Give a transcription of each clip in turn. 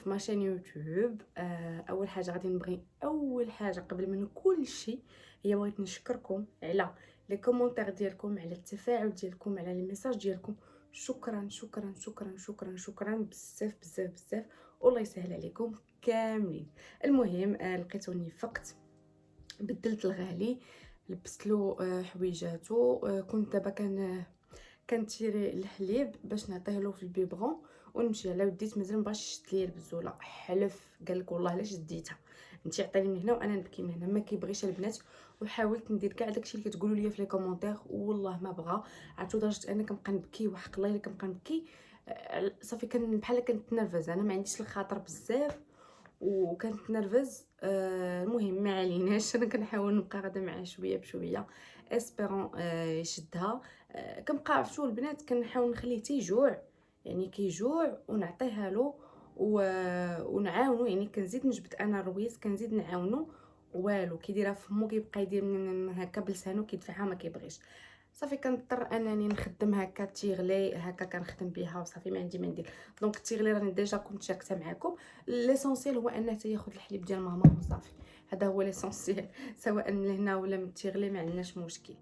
في ماشين يوتيوب. اول حاجه غادي نبغي اول حاجه قبل من كل شيء هي بغيت نشكركم على لي كومونتير ديالكم، على التفاعل ديالكم، على لي ميساج ديالكم. شكرا شكرا شكرا شكرا شكرا بزاف بزاف بزاف، والله يسهل عليكم كاملين. المهم لقيتوني فقت، بدلت الغالي، لبست له حويجاتو. كنت دابا كنتيري الحليب باش نعطيه له في البيبغون ونمشي على وديت. مازال مبغاش يشد ليا البزوله، حلف قال لك والله علاش شديتها انت، عطيني من هنا وانا نبكي من هنا. ما كيبغيش البنات، وحاولت ندير كاع داكشي اللي كتقولوا لي في لي كومونتير والله ما بغى. عرفتو لدرجه انا كنبقى نبكي وحق الله الا كنبقى نبكي. صافي كان بحال كنت نرفز، انا ما عنديش الخاطر بزاف وكانت نرفز. المهم ما عليناش. انا كنحاول نبقى غادا معاه شويه بشويه اسبيرون يشدها. كنبقى عرفتوا البنات كنحاول نخليه تيجوع، يعني كيجوع ونعطيها له ونعاونو، يعني كنزيد نجبد انا الرويس كنزيد نعاونو. والو كيديرها فمو، كيبقى يدير من هكا بلسانو كيدفعها ما كيبغيش. صافي كنضطر انني نخدم هكا تيغلي هكا كنخدم بها وصافي ما عندي ما ندير. دونك التيغلي راني ديجا كنت شاركتها معكم. ليسونسيال هو انه تياخذ الحليب ديال ماما وصافي، هذا هو ليسونسيال. سواء من هنا ولا من التيغلي ما عندناش مشكل.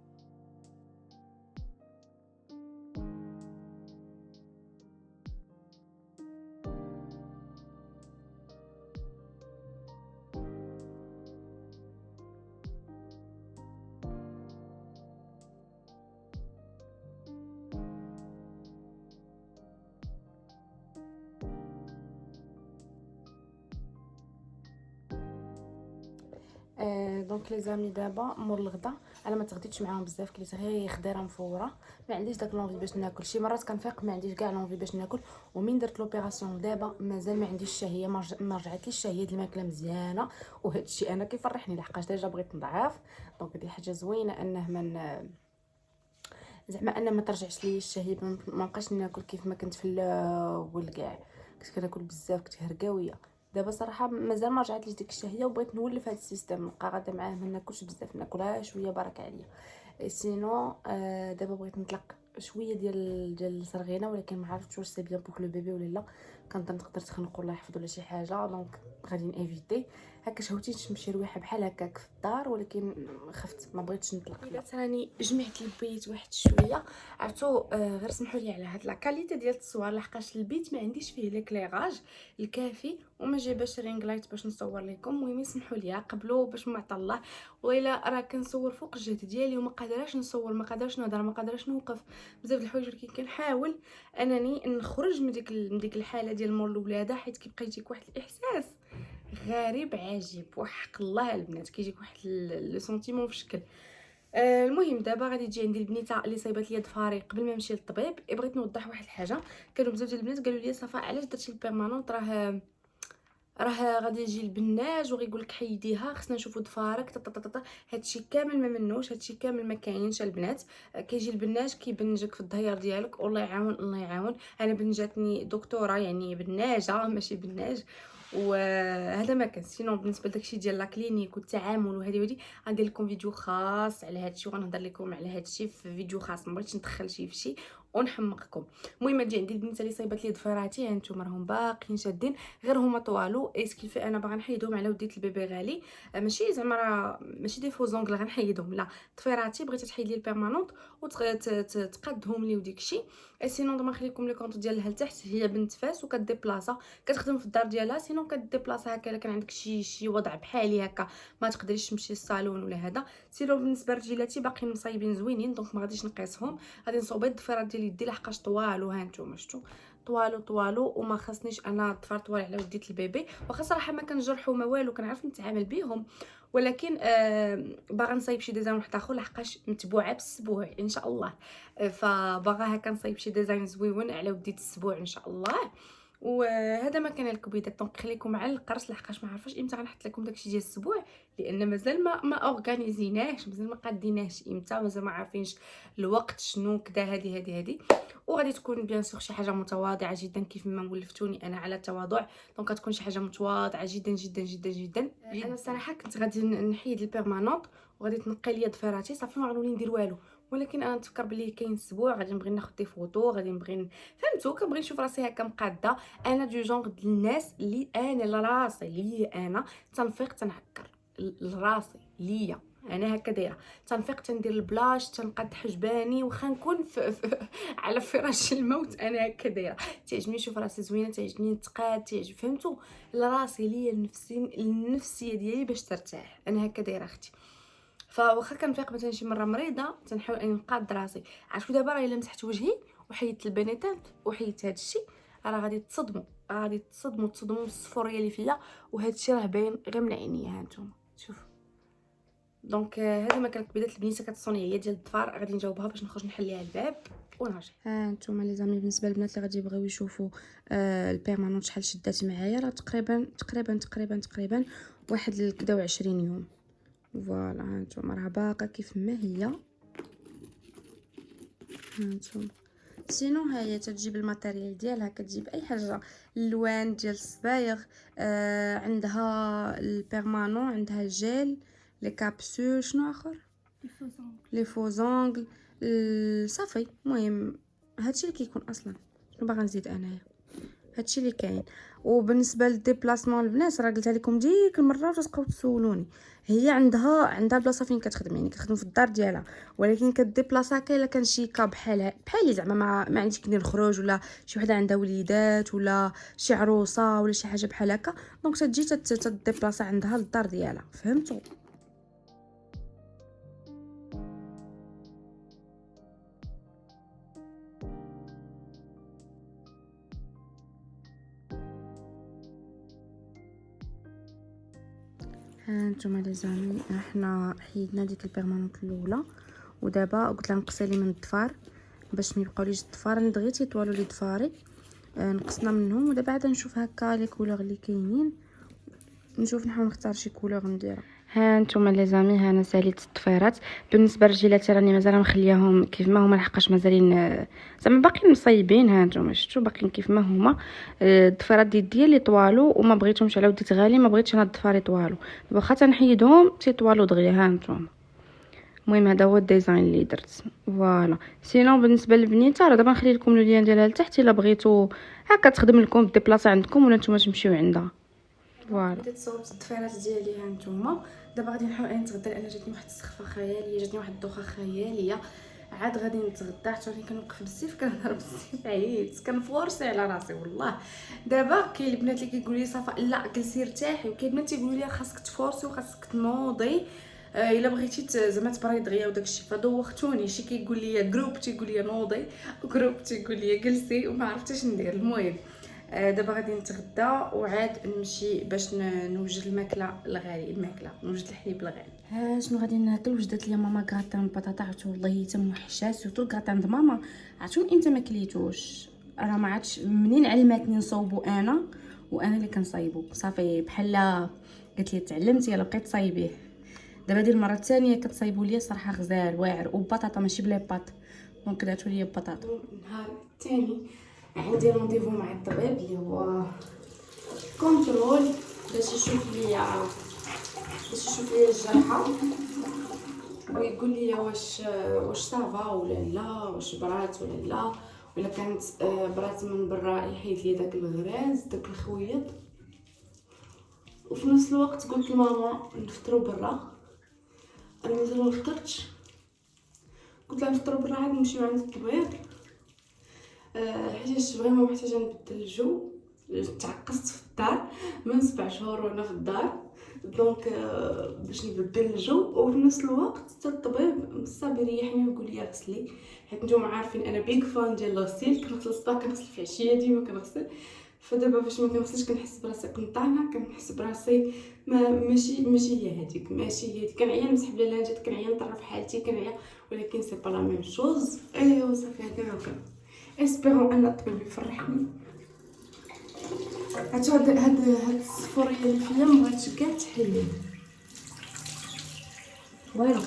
دونك لي زامي دابا مور الغدا انا ما تغديتش معاهم بزاف، كليت غير خضيره مفوره. ما عنديش داك لونفي باش ناكل، شي مرات كنفيق ما عنديش كاع لونفي باش ناكل. ومن درت لوبيراسيون دابا مازال ما عنديش الشهيه، ما رجعتليش الشهيه ديال الماكله مزيانه. وهذا الشيء انا كيفرحني لحقاش ديجا بغيت نضعف. دونك هذه حاجه زوينه انه من زعما انا ما ترجعش لي الشهيه، ما بقاش ناكل كيف ما كنت في الاول. كاع كنت كناكل بزاف، كنت هرقاويه. دابا صراحه مازال ما رجعت ليش ديك الشهيه، وبغيت نولف هذا السيستم، نبقى غادا معاه ما ناكلش بزاف، ناكلها شويه برك عليا. سينو دابا بغيت نطلق شويه ديال الصرغينه، ولكن ما عرفتش واش سي بيان بوك لو بيبي ولا لا. كنظن تقدر تخنق الله يحفظ ولا شي حاجه. دونك غادي نيفيتي هكا. شهوتي نمشي رويحه بحال هكاك في الدار، ولكن خفت ما بغيتش نطلق. ولات راني جمعت البيت واحد شويه. عرفتو غير سمحوا لي على هاد لا كاليتي ديال التصوير، لحقاش البيت ما عنديش فيه ليكليراج الكافي وما جايباش رينغ لايت باش نصور لكم. المهم سمحوا لي قبلوا باش ما عطا الله. وإلا راه كنصور فوق الجهد ديالي وما قادراش نصور، ما قادراش نهضر، ما قادراش نوقف بزاف د الحوايج، ولكن كنحاول انني نخرج من ديك الحاله ديال مول الولاده، حيت كيبقى يجيك واحد الاحساس غريب عجيب وحق الله البنات، كيجيك واحد لو سونتيمون في شكل. المهم دابا غادي تجي عندي البنيته اللي صايبات ليا ضفاري قبل ما نمشي للطبيب. بغيت نوضح واحد الحاجه. كانوا بزاف ديال البنات قالوا لي صفاء علاش درتي البيرمانونط، راه غادي يجي البناج وغيقول لك حيديها، خصنا نشوفوا ضفارك هادشي كامل ما منوش، هادشي كامل ما كاينش البنات. كيجي البناج كيبنجك في الظهير ديالك. الله يعاون الله يعاون. انا بنجاتني دكتوره يعني بناجه ماشي بناج، وهذا ما كان. سينو بالنسبه لداكشي ديال لا كلينيك والتعامل وهذه غندير لكم فيديو خاص على هادشي، وغنهضر لكم على هادشي في فيديو خاص. ما بغيتش ندخل شي فشي ونحمقكم. المهم تجي عندي البنت اللي صايبات لي ضفيراتي، هانتوما راهم باقيين شادين غير هما طوالو. اسكيفي انا باغا نحيدهم على وديت البيبي غالي. ماشي زعما راه ماشي دي فوزونغل غنحيدهم، لا ضفيراتي بغيتي تحيد لي البيرمانونط وتقادهم لي وديكشي. سينو دابا نخلي لكم لي كونط ديالها لتحت. هي بنت فاس وكديبلاصا، كتخدم في الدار ديالها. سينو كديبلاصا هكا الا كان عندك شي وضع بحالي هكا ما تقدريش تمشي للصالون ولا هذا. سينو بالنسبه لرجيلاتي باقيين مصايبين زوينين، دونك ما غاديش نقيسهم. غادي نصوب الضفيرات ديال يدي لحقاش طوالو. ها نتوما شفتوا طوالو وما خاصنيش انا الضفار طوال على وديت البيبي. واخا صراحه ما كنجرحوا ما والو، كنعرف نتعامل بهم، ولكن باغا نصايب شي ديزاين واحد اخر لحقاش متبوعه بالسبوع ان شاء الله. فباغا هكا نصايب شي ديزاين زويون على وديت السبوع ان شاء الله. وهذا ما كان الكبيدات. دونك خليكم على القرص لحقاش ما عارفاش امتى غنحط لكم داكشي ديال السبوع، لان مازال ما اورغانيزيناش، مازال ما قاديناش امتى، مازال ما عارفينش الوقت شنو كدا. هذه وغادي تكون بيان سور شي حاجه متواضعه جدا كيف ما ولفتوني انا على التواضع. دونك غتكون شي حاجه متواضعه جدا جدا جدا جدا. انا الصراحه كنت غادي نحيد البيرمانونط وغادي تنقي ليا ضفيراتي صافي، ما غنولي ندير والو. ولكن انا نتفكر بلي كاين اسبوع غادي نبغي ناخذ دي فوتو، غادي نبغي فهمتوا، كنبغي نشوف راسي هكا مقاده. انا دو جونغ د الناس اللي انا لراسي ليا انا تنفيق تنهكر لراسي ليا انا هكا دايره، تنفيق تندير البلاش تنقاد حجباني واخا نكون على فراش الموت، انا هكا دايره. تعجبني نشوف راسي زوينه، تعجبني نتقاد، تعجب فهمتوا لراسي ليا النفسيه ديالي باش ترتاح، انا هكا دايره اختي. فواخا كنفيق مثلا شي مره مريضه تنحاول اني نقاد راسي. عرفتوا دابا راه الا مسحت وجهي وحيدت البنيتات وحيدت هذا الشيء راه غادي تصدموا، تصدموا الصفوريه اللي فيا، وهذا الشيء راه باين غير من عينيا. ها نتوما شوفوا. دونك هذه ما كانت بدات البنيته كتصوني هي ديال الظفار، غادي نجاوبها باش نخرج نحليها الباب ونرجع. ها نتوما لي زامي بالنسبه للبنات اللي غادي يبغيو يشوفوا البيرمانونت شحال شدات معايا، راه تقريبا واحد كدا 20 يوم. فوالا ها نتوما راه باقا كيف ما هي. ها نتوما سينو ها هي تجيب الماتيريال ديالها، كتجيب اي حاجه، اللوان ديال الصبايغ، عندها البيرمانون، عندها الجيل، لي كابسول، شنو اخر، لي فوزونغل، صافي. المهم هادشي اللي كيكون اصلا. شنو باغا نزيد انايا؟ هادشي اللي كاين. وبالنسبه للديبلاسمون البنات راه قلتها لكم ديك المره وتبقاو تسولوني، هي عندها بلاصه فين كتخدم، يعني كتخدم في الدار ديالها، ولكن كديبلاصا الا كان شي كا بحالي زعما ما عنديش كني نخرج، ولا شي وحده عندها وليدات، ولا شي عروسه، ولا شي حاجه بحال هكا، دونك تجي تديبلاصا عندها للدار ديالها. فهمتوا؟ ها نتوما لي زامي احنا حيدنا ديك البيرمانونت الاولى، ودابا قلت لها نقصي لي من الضفار باش ما يبقاوليش الضفار. انا دغيا تيطوالوا لي ضفاري، نقصنا منهم. ودابا عاد نشوف هكا لي كولور اللي كاينين، نشوف نحاول نختار شي كولور نديرها. ها نتوما لي زامي ها انا ساليت الضفيرات. بالنسبه للرجيلات راني مازال مخلياهم كيف ما هما، لحقاش مازالين زعما باقيين مصايبين. ها نتوما شفتوا باقيين كيف ما هما. الضفيرات ديالي اللي طوالو وما بغيتهمش على وديت غالي، ما بغيتش انا الضفار يطوالو، واخا تنحيدهم تيطوالو دغيا. ها نتوما المهم هذا هو الديزاين اللي درت. فوالا سينو بالنسبه للبنيته راه دابا نخلي لكم اللين ديالها لتحت الا بغيتو هكا تخدم لكم ديبلاصه عندكم، ولا نتوما تمشيو عندها. فوالا بديت صوبت الضفيرات ديالي. ها نتوما دابا غادي نحاول نتغدى، لان جاتني واحد السخفه خياليه، جاتني واحد الدوخه خياليه. عاد غادي نتغدى، حتى راني كنوقف بزاف كنهضر بزاف، عييت كنفورسي على راسي والله. دابا كاين البنات اللي كيقولوا لي صافا لا جلسي ارتاحي، وكاين البنات تيقولوا لي خاصك تفورسي وخاصك تنوضي الا بغيتي زعما تبري دغيا وداكشي. فدوختوني، شي كيقول لي جروب تيقول لي نوضي، وجروب تيقول لي جلسي، وما عرفتش ندير. المهم دابا غادي نتغدى وعاد نمشي باش نوجد الماكله الغالي، نوجد الحليب الغالي. ها شنو غادي ناكل؟ وجدت لي ماما كراتان البطاطا، عرفتوا والله هي موحشه، سورتو الكراتان د ماما. عرفتوا من امتى ما كليتوش؟ راه ما عادش منين علماتني نصوبو انا، وانا اللي كنصايبو صافي. بحال قالت لي تعلمتي يلا بقيت تصايبيه. دابا هذه المره الثانيه كتصايبوا لي صراحه غزال واعر، وبطاطا ماشي بلا باط، دونك درتو لي بطاطا. النهار الثاني عندي رونديفو مع الطبيب اللي هو كونترول، باش يشوف ليا الجرحه ويقول لي واش صافا ولا لا، واش برات ولا لا، ولا كانت برات من برا يحيد لي داك الغراز داك الخويط. وفي نفس الوقت قلت لماما نفطروا برا، انا مازال ما فطرتش، قلت لها نفطروا برا عاد نمشيو عند الطبيب، حيت فريمون محتاجه نبدل الجو. تعقست في الدار من 7 شهور وانا في الدار، دونك باش نبدل الجو. وفي نفس الوقت حتى الطبيب مصاب يريحني ويقول لي غسلي، حيت نتوما عارفين انا بيك فان ديال الغسيل، كنغسل الصباح كنغسل في عشيه ديما كنغسل. فدابا فاش ما كنغسلش كنحس براسي قنطانه، كنحس براسي ماشي هي هذيك كنعيا نمسح بلا لانجات، كنعيا نطرف حالتي، كنعيا، ولكن سي با لا ميم شوز. ايوا صافي هكا اسبيرون ان الطبيب يفرحني. هاد الصفوريه اللي فيا مبغاتش كاع تحل. والو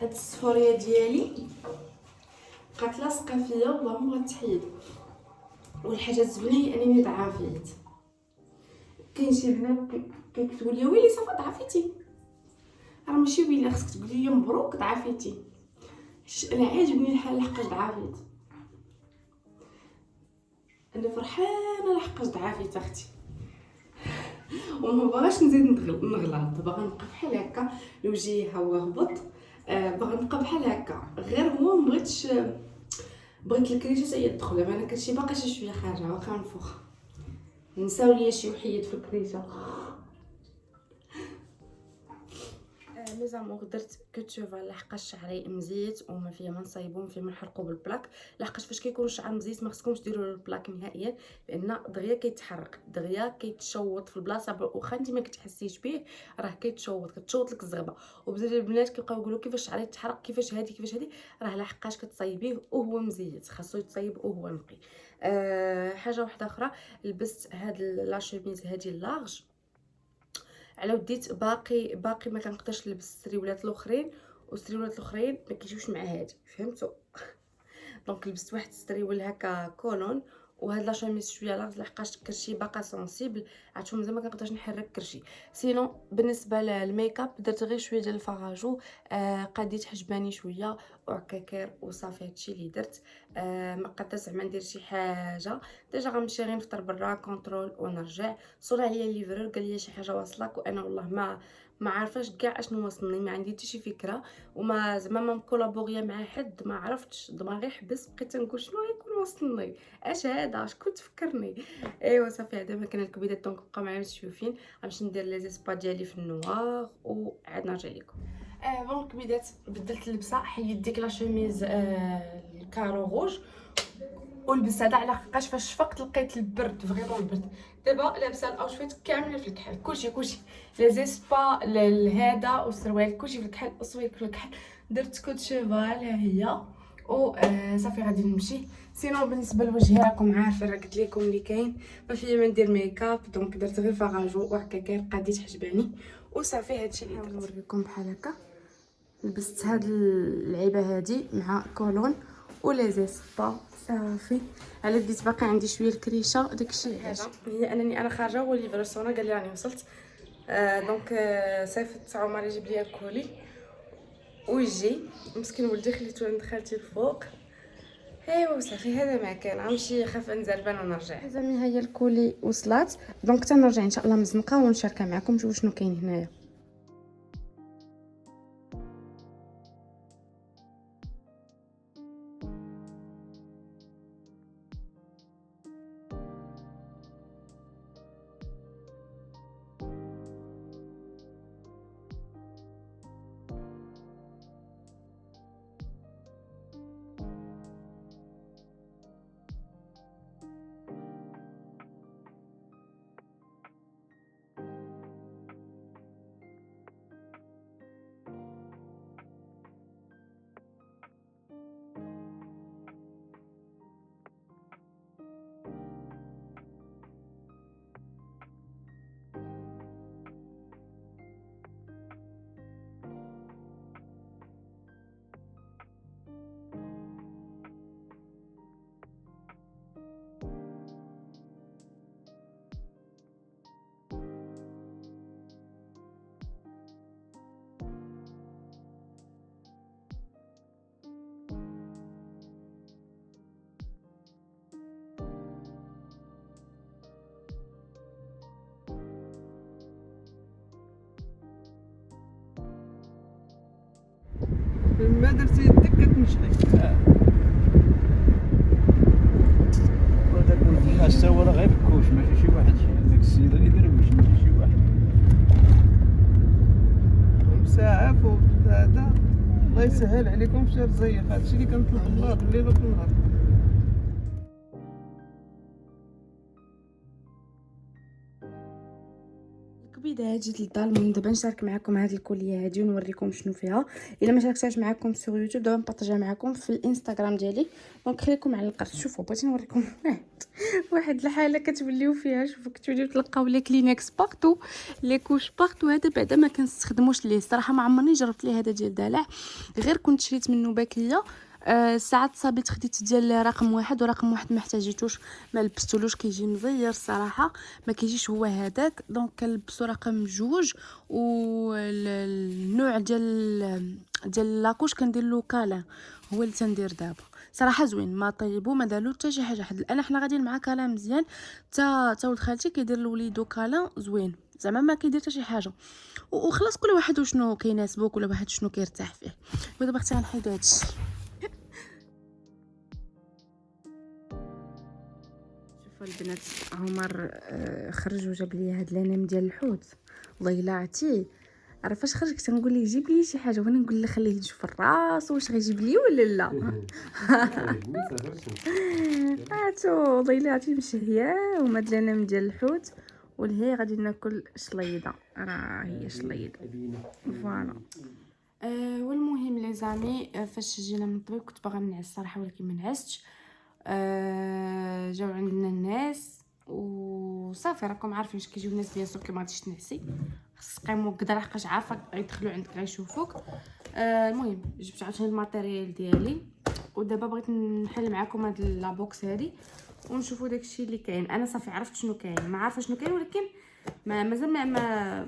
هاد الصفوريه ديالي بقات لاصقه فيا والله ما بغات تحيد. والحاجه الزوينه هي انني تعافيت. كاين شي بنات كيكتبوا لي ويلي صافا ضعفيتي، راه ماشي ويلي، خاصك تقولي لي مبروك ضعفيتي. انا عاجبني الحال لحقاش ضعفيت، انا فرحانه لحقاش ضعفيت اختي. وما باغاش نزيد نغلط، باغا نبقى بحال هكا الوجه هو هبط. باغا نبقى بحال هكا، غير هو مبغيتش، بغيت الكريشه هي تدخل. انا كنتي باقا شي شويه خارجه واخا نفوخ، نساو ليا شي وحيد في الكريشه. لي زامور درت كوتشوفال لحقاش شعري مزيت وما فيا ما نصايبو ما فيا ما نحرقو بالبلاك. لحقاش فاش كيكون الشعر مزيت ما خصكمش ديروا له البلاك نهائيا، لان دغيا كيتحرق، دغيا كيتشوط في البلاصه، واخا انت ما كتحسيش به راه كتشوط لك الزغبه. وبزاف البنات كيبقاو يقولوا كيفاش شعري يتحرق، كيفاش هادي، راه لحقاش كتصايبيه وهو مزيت، خاصو يتصايب وهو نقي. حاجه واحده اخرى، لبست هاد لا شوميز هادي لارج على وديت، باقي ما كنقدرش نلبس السريولات الاخرين، والسريولات الاخرين ما كيجيوش مع هادي، فهمتوا؟ دونك لبست واحد السريول هكا كولون، وهاد لا شوميز شويه لاغ لحقاش كرشي باقا سونسيبل، عرفتوا مزال ما كنقدرش نحرك كرشي. سينو بالنسبه للميك اب درت غير شويه ديال الفراجو، قديت حجباني شويه وعكاكير وصافي، هادشي اللي درت. ما قدرت زعما ندير شي حاجه، ديجا غنمشي غير نفطر برا كونترول ونرجع. صورة عليا الليفرور قال لي شي حاجه واصلك، وانا والله ما عارفاش كاع اشنو وصلني، ما عندي حتى شي فكره، وما زعما ما مكولابوريا مع حد، ما عرفتش، دماغي حبس، بقيت نقول شنو غيكون وصلني، اش هذا، شكون تفكرني. ايوا صافي، هذا ما كان الكبيدات، دونك بقاو معايا متشوفين. غنمشي ندير لي زيسبا ديالي في النوار وعاد نرجع لكم. بون الكبيدات بدلت اللبسه، حيدت ديك لا شوميز الكارو روج ولبس هذا، على حقاش فاش فقت لقيت البرد، فريمون البرد. دابا لابسه الاوتفيت كامله في الكحل، كلشي لي زيسبا لهذا والسروال كلشي في الكحل، الصويك في الكحل. درت كوت شيفال ها هي، و صافي غادي نمشي. سينو بالنسبه لوجهي راكم عارفين، راه قلت لكم اللي كاين، ما فيا ما ندير ميكاب، دونك درت غير فراجو وهكاكا، قاديت حجباني وصافي. هادشي اللي درت. نوريكم بحال هكا، لبست هاد اللعيبه هادي مع كولون ولي زيسبا صافي. على بديت باقي عندي شويه الكريشه، داكشي حاجه هي انني انا خارجه، هو اللي فرسونا قال لي راني وصلت. دونك صيفط عمر يجيب لي الكولي ويجي، مسكين ولدي خليته عند خالتي الفوق. ايوا صافي، هذا ما كان، غنمشي خاف نزربان ونرجع. زعما هي الكولي وصلات، دونك تنرجع ان شاء الله مزنقه ونشاركها معكم، شوفوا شنو كاين هنايا. ما درتي يدك كتمشي. وداك الحاج تا هو راه غير بكوش، ماشي شي واحد، داك السيد اللي درويش ماشي شي واحد. ساعة فوق هذا، الله يسهل عليكم في شهر زيق، هادشي اللي كنطلب الله بالليل وفي النهار. الكبيده جيت للدار. المهم دابا نشارك معكم هذه الكليه هذه ونوريكم شنو فيها. الا ما شاركتهاش معكم في يوتيوب دابا نبارطاجيها معكم في الانستغرام ديالي، دونك خليكم على القرص. شوفوا بغيت نوريكم واحد الحاله كتوليو فيها، شوفوا كتوليو تلقاو لي كلينكس بارتو، لي كوش بارتو. هذا بعدا ما كنستخدموش ليه الصراحه، ما عمرني جربت ليه هذا ديال دلع، غير كنت شريت منه باكيه ساعات صابيت خديت ديال رقم 1 ورقم 1 ما احتاجيتوش، ما لبستولوش، كيجي مزير الصراحه، ما كيجيش هو هذاك. دونك كنلبسو رقم 2 والنوع ديال لاكوش كندير له كالا، هو اللي تندير دابا. صراحه زوين، ما طيبو ما دارلو حتى شي حاجه. حد الان حنا غاديين مع كالا مزيان، تا ولد خالتي كيدير لوليدو كالا زوين، زعما ما كيدير حتى شي حاجه. وخلاص كل واحد وشنو كيناسبو، كل واحد شنو كيرتاح فيه. ودابا اختي غنحيدو هادشي. شوفوا البنات، عمر خرج وجاب لي هاد لانام ديال الحوت. والله الا عرفتي، عرف فاش خرج كنت نقول ليه جيب لي شي حاجه، وانا نقول له خليه نشوف الراس واش غيجيب لي ولا لا. عرفتو والله الا عرفتي مشهيه ومدلانه ديال الحوت، والهي غادي ناكل شليضه، راه هي شليضه فوالا. والمهم لي زامي، فاش جينا من الطبيب كنت باغا نعس صراحه، ولكن ما نعستش. جاو عندنا الناس وصافي، راكم عارفين اش كيجيو الناس بيان سور، كي ما غاديش تنعسي خصك تقيم وكذا، لحقاش عارفه غيدخلوا عندك غيشوفوك. المهم جبت عاوتاني الماتيريال ديالي، ودابا بغيت نحل معكم هاد لابوكس هادي ونشوفوا داكشي اللي كاين. انا صافي عرفت شنو كاين، ما عارفه شنو كاين، ولكن مازال ما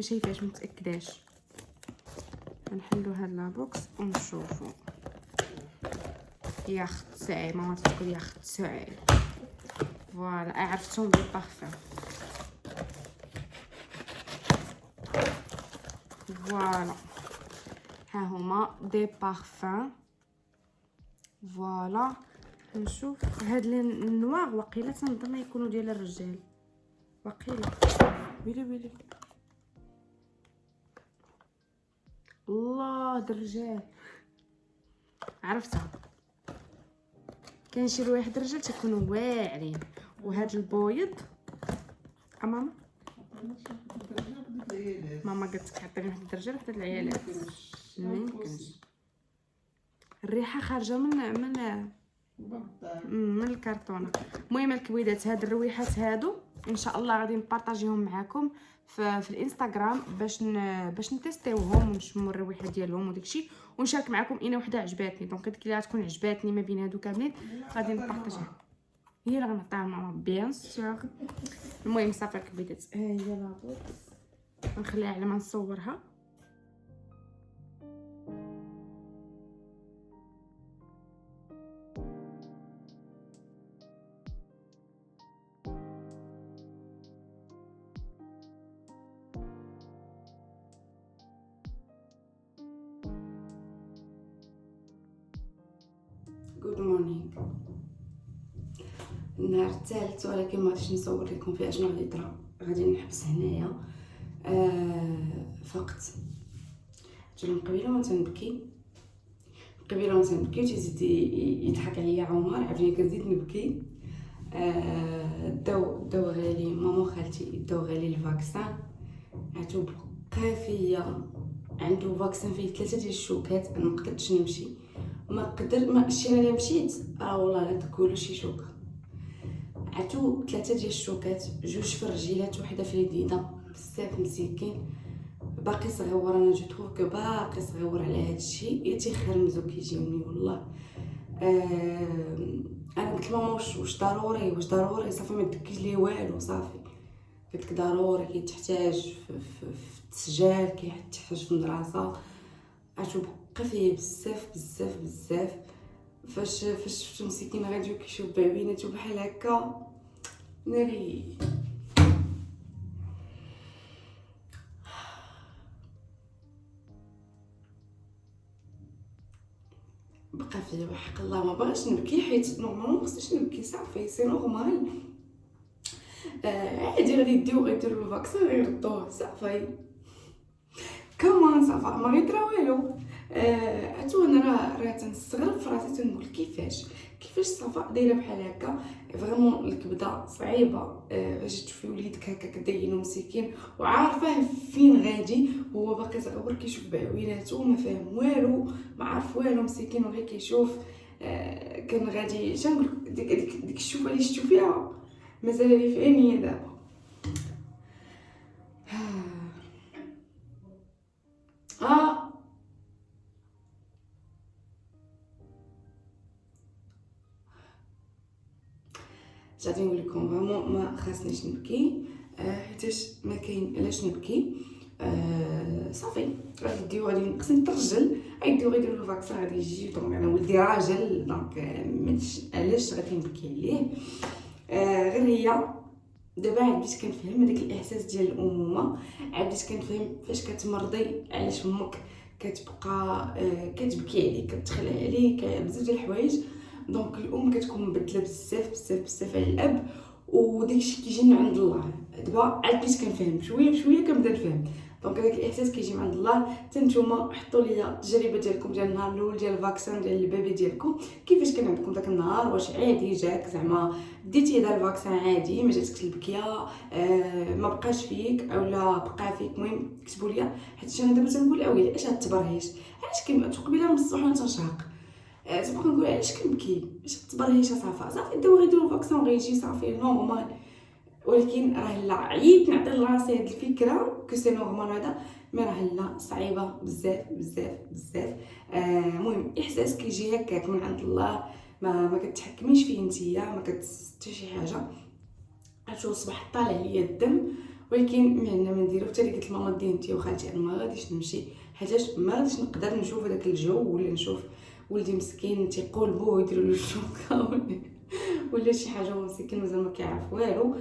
شايفاش، متاكداش. نحلوا هاد لابوكس ونشوفوا. يا اختي ماما تقول يا اختي، فوالا عرفتهم لي بارفان. فوالا ها هما دي بارفان. فوالا نشوف هاد النوار، وقيله تنظن يكونوا ديال الرجال، وقيله. ويلي ويلي الله، د الرجال عرفتها. كاين شي واحد الرجال تيكونوا واعرين، وهاد البويض ماما قالت لك عطيني واحد الرجال وحده العيالات، ما يمكنش. الريحه خارجه من الكرتونه. المهم الكويدات، هاد الرويحات هادو ان شاء الله غادي نبارطاجيهم معكم في الانستغرام باش نتيستيوهم ونشموا الرويحه ديالهم وداكشي، ونشارك معكم اين وحده عجباتني. دونك هذيك اللي غتكون عجباتني ما بين هادو كاملين غادي نبارطاجيها، هي اللي غنعطيها لماما بيان سور. المهم صافي الكويدات، ها هي لابوكس، نخليها على ما نصورها. جود مورنينغ. النهار الثالث، ولكن ما غاديش نصور لكم فيه شنو غادي يطرا. غادي نحبس هنايا. فقت جا من قبيله ما تنبكي، وتيزيد يضحك عليا عمر، عافيني كنزيد نبكي. داو غالي ماما خالتي، داو غالي الفاكسان، عاتو بقى فيا. عنده فاكسان فيه 3 ديال الشوكات، انا ما قدرتش نمشي، ما الشي اللي مشيت والله لا تقولوا شي شوكه. عاتو 3 ديال الشوكات، 2 في الرجيلات وحده في اليدينا، بزاف مسكين. باقي صغيور، انا جو تروف كو باقي صغيور على هادشي، يا تيخرمزو كيجيوني والله. انا قلت لماما واش ضروري صافي ما دكيش ليه والو، صافي قلت لك ضروري كيتحتاج في التسجيل، كيتحتاج في المدرسه. عاتو بقى فيه بزاف. فاش شفت مسكين غادي كيشوف بعويناتو بحال هكا، ناري بقى فيه وحق الله. ما بغاش نبكي حيت نورمالمون مخصنيش نبكي، صافي سي نورمال. عادي غادي يديو غيديروا الفاكسين غيردوه، صافي كمان صافا ما غيطرا والو. عرفتو انا راه تنستغرب في راسي، تنقول كيفاش صافا دايره بحال هكا. فريمون الكبده صعيبه، باش تشوفي وليدك هكا كدينو مسكين وعارفه فين غادي، هو باقي صغير كيشوف بعويناتو، ما فاهم والو، ما عارف والو مسكين، وغير كيشوف. كان غادي شنقول ديك الشوفه اللي شفتو فيها مازال لي في عينيا دابا. غادي نقول لكم فريمون ما خاصنيش نبكي، حيتاش ما كاين علاش نبكي. صافي غادي ديو غادي خصني نترجل، غيديو غيديروا الفاكسان غادي يجي. دونك انا ولدي راجل، دونك ماشي علاش غادي نبكي عليه. غير هي دابا عاد بديت كنفهم هذاك الاحساس ديال الامومه، عاد بديت كنفهم فاش كتمرضي علاش امك كتبقى كتبكي عليك، كتخلع عليك بزاف ديال الحوايج. دونك الام كتكون مبدله بزاف بزاف بزاف على الاب، وداكشي كيجي من عند الله. دابا عاد بديت كنفهم شويه بشويه، كنبدا نفهم. دونك هذاك الاحساس كيجي من عند الله. حتى نتوما حطوا لي التجربه ديالكم ديال النهار الاول ديال الفاكسان ديال البيبي ديالكم، كيفاش كان عندكم داك النهار؟ واش عادي جاك زعما ديتي هذا الفاكسان عادي ما جاتكش البكيه، ما بقاش فيك اولا بقى فيك؟ المهم كتبوا لي، حيت انا دابا تنقول اويلي علاش هاد التبرهيش، علاش كيبقى قبيله من الصباح وانا تنشهق، تبقى نقول علاش كنبكي، علاش التبرهيش صافي داو غيديروا الفاكسان وغيجي صافي نورمال. ولكن راه لا عييت نعطي لراسي هاد الفكره كو سي نورمال هذا، مي راه لا صعيبه بزاف بزاف بزاف. المهم احساس كيجي هكاك من عند الله، ما كتحكميش فيه نتيا، ما حتى شي حاجه. عرفتوا الصباح طالع ليا الدم، ولكن ما عندنا ما نديرو. حتى قلت لماما دينتي وخالتي انا ما غاديش نمشي، حيتاش ما غاديش نقدر نشوف هذاك الجو، ولا نشوف ولدي مسكين تيقولبوه يديروا له الشوكه ولا شي حاجه، مسكين مازال ما كيعرف والو.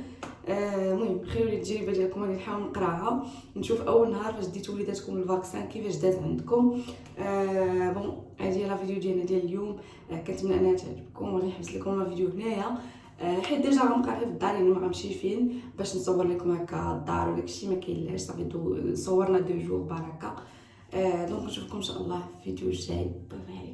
المهم خليو لي التجربه ديالكم، غادي نحاول نقراها نشوف اول نهار فاش ديتوا وليداتكم الفاكسان كيفاش داز عندكم. بون هذه لا فيديو ديالنا ديال اليوم، كنتمنى انها تعجبكم. وغادي نحبس لكم لا فيديو هنايا، حيت ديجا غنبقى غير في الدار، يعني ما غنمشي فين باش نصور لكم هكا الدار وداكشي، ما كاينلاش. صافي صورنا 2 جور بركه. دونك نشوفكم ان شاء الله في الفيديو الجاي. باي باي.